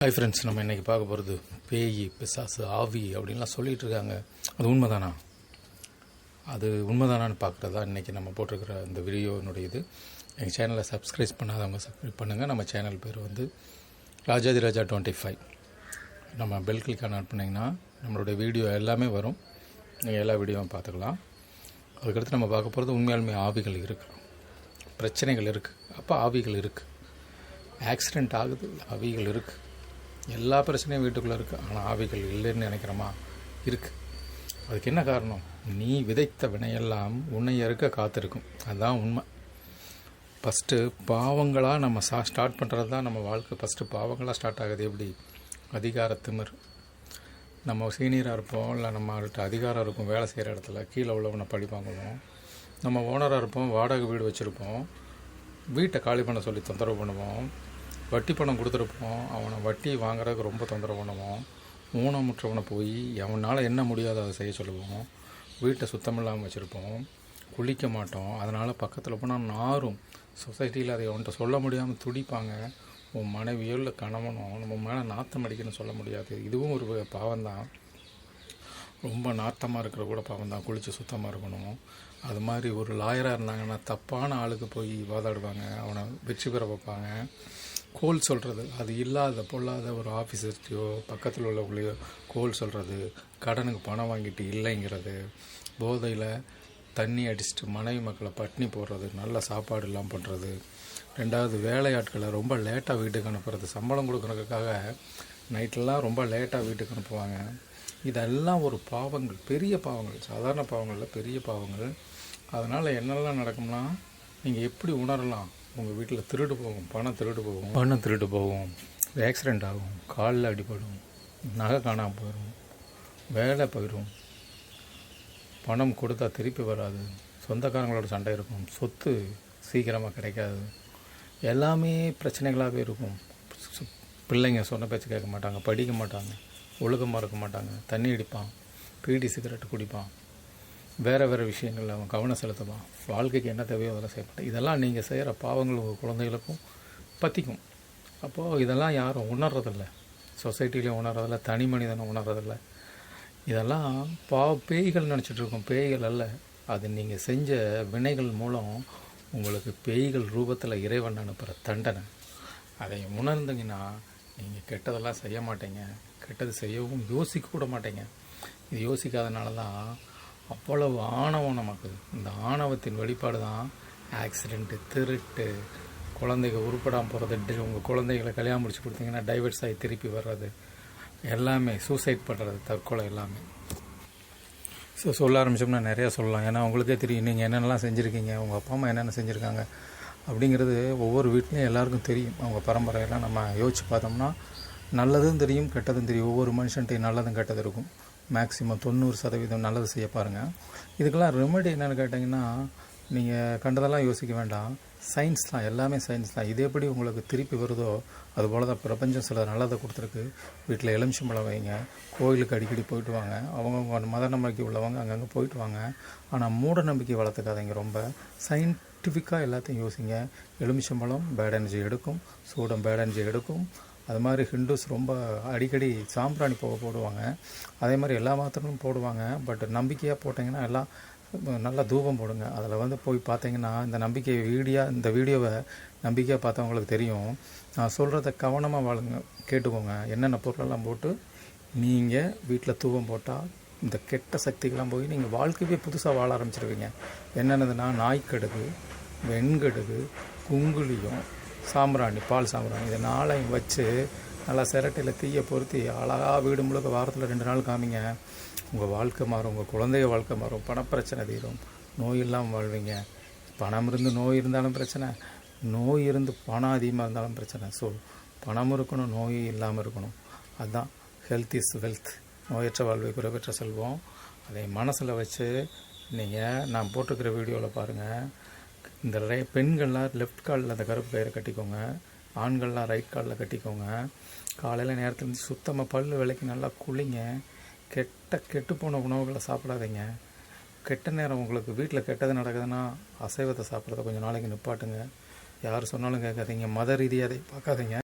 Hi friends, நம்ம இன்றைக்கி பார்க்க போகிறது பேய், பிசாசு, ஆவி அப்படின்லாம் சொல்லிகிட்டு இருக்காங்க. அது உண்மைதானா? அது உண்மைதானான்னு பார்க்குறது தான் இன்றைக்கி நம்ம போட்டிருக்கிற இந்த வீடியோனுடைய இது. எங்கள் சேனலை சப்ஸ்கிரைப் பண்ணாதவங்க சப்ஸ்கிரைப் பண்ணுங்கள். நம்ம சேனல் பேர் வந்து ராஜாதிராஜா 25. நம்ம பெல் கிளிக் ஆன் பண்ணிங்கன்னா நம்மளுடைய வீடியோ எல்லாமே வரும். நீங்கள் எல்லா வீடியோவும் பார்த்துக்கலாம். அதுக்கடுத்து நம்ம பார்க்க போகிறது உண்மையாலுமே ஆவிகள் இருக்குது, பிரச்சனைகள் இருக்குது. அப்போ ஆவிகள் இருக்குது. ஆக்சிடெண்ட் ஆகுது, ஆவிகள் இருக்குது. எல்லா பிரச்சனையும் வீட்டுக்குள்ளே இருக்குது. ஆனால் ஆவிகள் இல்லைன்னு நினைக்கிறோமா? இருக்குது. அதுக்கு என்ன காரணம்? நீ விதைத்த வினையெல்லாம் உன்னை இருக்க காத்திருக்கும். அதுதான் உண்மை. ஃபஸ்ட்டு பாவங்களாக நம்ம ஸ்டார்ட் பண்ணுறது தான் நம்ம வாழ்க்கை. ஃபஸ்ட்டு பாவங்களாக ஸ்டார்ட் ஆகுது. எப்படி? அதிகார திமிர். நம்ம சீனியராக இருப்போம், இல்லை நம்மகிட்ட அதிகாரம் இருக்கும். வேலை செய்கிற இடத்துல கீழே உள்ளவனை பழி வாங்குவோம். நம்ம ஓனராக இருப்போம், வாடகை வீடு வச்சுருப்போம், வீட்டை காலி பண்ண சொல்லி தொந்தரவு பண்ணுவோம். வட்டி பணம் கொடுத்துருப்போம், அவனை வட்டி வாங்குறதுக்கு ரொம்ப தொந்தரவு பண்ணுவோம். ஊனமுற்றவனை போய் அவனால் என்ன முடியாதோ அதை செய்ய சொல்லுவோம். வீட்டை சுத்தமில்லாமல் வச்சுருப்போம், குளிக்க மாட்டோம். அதனால் பக்கத்தில் போனால் நாரும். சொசைட்டியில் அதை அவன்கிட்ட சொல்ல முடியாமல் துடிப்பாங்க. உன் மனைவியோ இல்லை கணவனோ நம்ம மேலே நாத்தம் அடிக்கணும்னு சொல்ல முடியாது. இதுவும் ஒரு பாவம்தான். ரொம்ப நாத்தமாக இருக்கிற கூட பாவம்தான். குளித்து சுத்தமாக இருக்கணும். அது மாதிரி ஒரு லாயராக இருந்தாங்கன்னா தப்பான ஆளுக்கு போய் வாதாடுவாங்க, அவனை வெற்றி பெற வைப்பாங்க. கோல் சொல்கிறது, அது இல்லாத பொல்லாத ஒரு ஆஃபீஸர்கிட்டையோ பக்கத்தில் உள்ளவங்களையோ கோல் சொல்கிறது, கடனுக்கு பணம் வாங்கிட்டு இல்லைங்கிறது, போதையில் தண்ணி அடிச்சுட்டு மனைவி மக்களை பட்டினி போடுறது, நல்ல சாப்பாடு இல்லாமல் பண்ணுறது. ரெண்டாவது, வேலையாட்களை ரொம்ப லேட்டாக வீட்டுக்கு அனுப்புறது. சம்பளம் கொடுக்குறதுக்காக நைட்டெல்லாம் ரொம்ப லேட்டாக வீட்டுக்கு அனுப்புவாங்க. இதெல்லாம் ஒரு பாவங்கள், பெரிய பாவங்கள். சாதாரண பாவங்களில் பெரிய பாவங்கள். அதனால் என்னெல்லாம் நடக்கும்னா, நீங்கள் எப்படி உணரலாம்? உங்கள் வீட்டில் திருடு போகும், பணம் திருடு போகும், ஆக்சிடெண்ட் ஆகும், காலில் அடிபடும், நகை காணாமல் போயிடும், வேலை போயிடும், பணம் கொடுத்தா திருப்பி வராது, சொந்தக்காரங்களோட சண்டை இருக்கும், சொத்து சீக்கிரமாக கிடைக்காது, எல்லாமே பிரச்சனைகளாகவே இருக்கும். பிள்ளைங்க சொன்ன பேச்சு கேட்க மாட்டாங்க, படிக்க மாட்டாங்க, ஒழுக்கமாக இருக்க மாட்டாங்க, தண்ணி அடிப்பான், பீடி சிகரெட்டு குடிப்பான், வேறு விஷயங்களில் அவன் கவனம் செலுத்துவான். வாழ்க்கைக்கு என்ன தேவையோ அதெல்லாம் செய்யப்பட்ட. இதெல்லாம் நீங்கள் செய்கிற பாவங்கள் உங்கள் குழந்தைகளுக்கும் பற்றிக்கும். அப்போது இதெல்லாம் யாரும் உணர்றதில்ல, சொசைட்டிலையும் உணர்றதில்ல, தனி மனிதனும் உணர்றதில்ல. இதெல்லாம் பேய்கள் நினச்சிட்ருக்கோம். பேய்கள் அல்ல, அது நீங்கள் செஞ்ச வினைகள் மூலம் உங்களுக்கு பேய்கள் ரூபத்தில் இறைவன் அனுப்புகிற தண்டனை. அதை உணர்ந்தீங்கன்னா நீங்கள் கெட்டதெல்லாம் செய்ய மாட்டீங்க, கெட்டது செய்யவும் யோசிக்க கூட மாட்டீங்க. இது யோசிக்காதனால தான் அவ்வளவு ஆணவம் நமக்கு. இந்த ஆணவத்தின் வெளிப்பாடு தான் ஆக்சிடெண்ட்டு, திருட்டு, குழந்தைங்க உருப்படாமல் போகிறது, உங்கள் குழந்தைகளை கல்யாணம் முடிச்சு கொடுத்தீங்கன்னா டைவர்ஸ் ஆகி திருப்பி வர்றது, எல்லாமே சூசைட் பண்ணுறது, தற்கொலை எல்லாமே. ஸோ சொல்ல ஆரம்பித்தோம்னா நிறையா சொல்லலாம். ஏன்னா உங்களுக்கே தெரியும் நீங்கள் என்னென்னலாம் செஞ்சுருக்கீங்க, உங்கள் அப்பா அம்மா என்னென்ன செஞ்சுருக்காங்க அப்படிங்கிறது ஒவ்வொரு வீட்லேயும் எல்லாருக்கும் தெரியும். அவங்க பரம்பரையெல்லாம் நம்ம யோசித்து பார்த்தோம்னா நல்லதும் தெரியும், கெட்டதும் தெரியும். ஒவ்வொரு மனுஷன்ட்டையும் நல்லதும் கெட்டது இருக்கும். மேக்ஸிமம் 90% நல்லது செய்ய பாருங்கள். இதுக்கெல்லாம் ரெமெடி என்னென்னு கேட்டிங்கன்னா, நீங்கள் கண்டதெல்லாம் யோசிக்க வேண்டாம். சயின்ஸ் தான், எல்லாமே சயின்ஸ் தான். இது எப்படி உங்களுக்கு திருப்பி வருதோ அதுபோல் தான் பிரபஞ்சம் சில நல்லதை கொடுத்துருக்கு. வீட்டில் எலுமிச்சம்பழம் வைங்க, கோயிலுக்கு அடிக்கடி போயிட்டு வாங்க. அவங்கவுங்க மத நம்பிக்கை உள்ளவங்க அங்கங்கே போயிட்டு வாங்க. ஆனால் மூட நம்பிக்கை வளர்த்துக்காதீங்க. ரொம்ப சயின்டிஃபிக்காக எல்லாத்தையும் யோசிங்க. எலுமிச்சம்பழம் பேட் எனர்ஜி எடுக்கும், சூடம் பேட் எனர்ஜி எடுக்கும். அது மாதிரி ஹிந்துஸ் ரொம்ப அடிக்கடி சாம்பிராணி போக போடுவாங்க. அதே மாதிரி எல்லா மாத்திரமும் போடுவாங்க. பட் நம்பிக்கையாக போட்டிங்கன்னா எல்லாம் நல்லா தூபம் போடுங்க. அதில் போய் பார்த்தீங்கன்னா இந்த வீடியோவை நம்பிக்கையாக பார்த்தவங்களுக்கு தெரியும். நான் சொல்கிறத கவனமாக வாழுங்க, கேட்டுக்கோங்க. என்னென்ன பொருளெல்லாம் போட்டு நீங்கள் வீட்டில் தூபம் போட்டால் இந்த கெட்ட சக்திகள்லாம் போய் நீங்கள் வாழ்க்கையே புதுசாக வாழ ஆரம்பிச்சிருவீங்க. என்னென்னதுன்னா நாய்க்கடுகு, வெண்கடுகு, குங்குளியம், சாம்பிராணி, பால் சாம்பிராணி, இதை நாளையும் வச்சு நல்லா சிரட்டையில் தீயை பொருத்தி அழகாக வீடு முழுக்க வாரத்தில் 2 நாள் காமிங்க. உங்கள் வாழ்க்கை மாறும், உங்கள் குழந்தைய வாழ்க்கை மாறும், பணப்பிரச்சனை தீரும், நோய் இல்லாமல் வாழ்வீங்க. பணம் இருந்து நோய் இருந்தாலும் பிரச்சனை, நோய் இருந்து பணம் அதிகமாக இருந்தாலும் பிரச்சனை. ஸோ பணம் இருக்கணும், நோய் இல்லாமல் இருக்கணும். அதுதான் ஹெல்த் இஸ் வெல்த். நோயற்ற வாழ்வை குறைவற்ற செல்வம். அதை மனசில் வச்சு நீங்கள் நான் போட்டிருக்கிற வீடியோவில் பாருங்கள். இந்த பெண்கள்லாம் லெஃப்ட் காலில் அந்த கருப்பு கயிறை கட்டிக்கோங்க, ஆண்கள்லாம் ரைட் காலில் கட்டிக்கோங்க. காலையில் நேரத்தில் இருந்து சுத்தமாக பல் விலைக்கு நல்லா குளிங்க. கெட்டுப்போன உணவுகளை சாப்பிடாதீங்க. கெட்ட நேரம் உங்களுக்கு வீட்டில் கெட்டது நடக்குதுன்னா அசைவத்தை சாப்பிட்றத கொஞ்சம் நாளைக்கு நிப்பாட்டுங்க. யார் சொன்னாலும் கேட்காதீங்க. மத ரீதியாக அதை பார்க்காதீங்க.